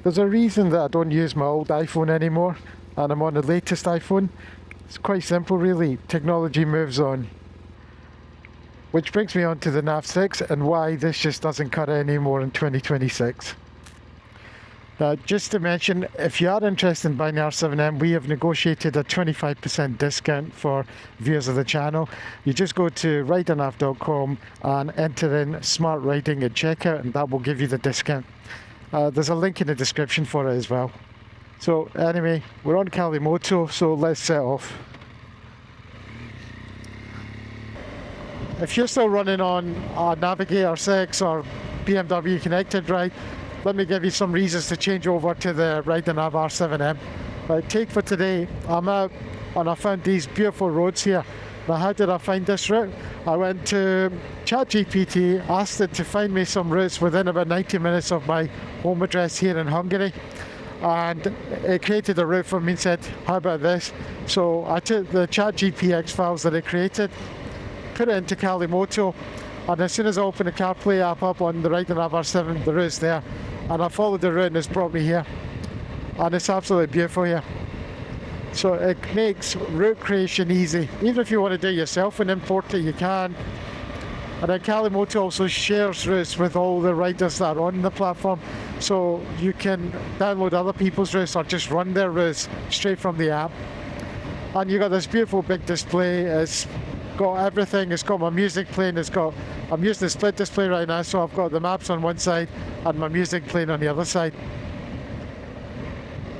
There's a reason that I don't use my old iPhone anymore and I'm on the latest iPhone. It's quite simple really, technology moves on. Which brings me on to the Nav VI and why this just doesn't cut it anymore in 2026. Just to mention, if you are interested in buying the R7M, we have negotiated a 25% discount for viewers of the channel. You just go to RiderNav.com and enter in Smart Riding at checkout and that will give you the discount. There's a link in the description for it as well. So anyway, we're on Calimoto, so let's set off. If you're still running on a Navigator 6 or BMW Connected Ride, let me give you some reasons to change over to the RiderNav R7M. Right, take for today, I'm out and I found these beautiful roads here. Now how did I find this route? I went to ChatGPT, asked it to find me some routes within about 90 minutes of my home address here in Hungary. And it created a route for me and said, how about this? So I took the ChatGPT files that it created, put it into Calimoto, and as soon as I open the CarPlay app up on the RiderNav R7, the route's there. And I followed the route and it's brought me here. And it's absolutely beautiful here. So it makes route creation easy. Even if you want to do it yourself and import it, you can. And then Calimoto also shares routes with all the riders that are on the platform. So you can download other people's routes or just run their routes straight from the app. And you got this beautiful big display. It's got everything. It's got my music playing. I'm using the split display right now, so I've got the maps on one side and my music playing on the other side.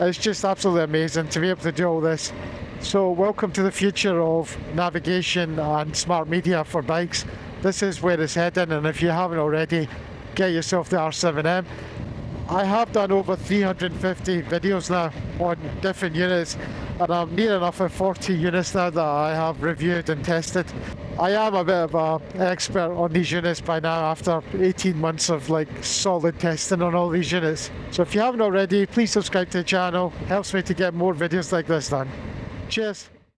It's just absolutely amazing to be able to do all this. So welcome to the future of navigation and smart media for bikes. This is where it's heading, and if you haven't already, get yourself the R7M. I have done over 350 videos now on different units, and I'm near enough at 40 units now that I have reviewed and tested. I am a bit of an expert on these units by now after 18 months of solid testing on all these units. So if you haven't already, please subscribe to the channel. Helps me to get more videos like this done. Cheers.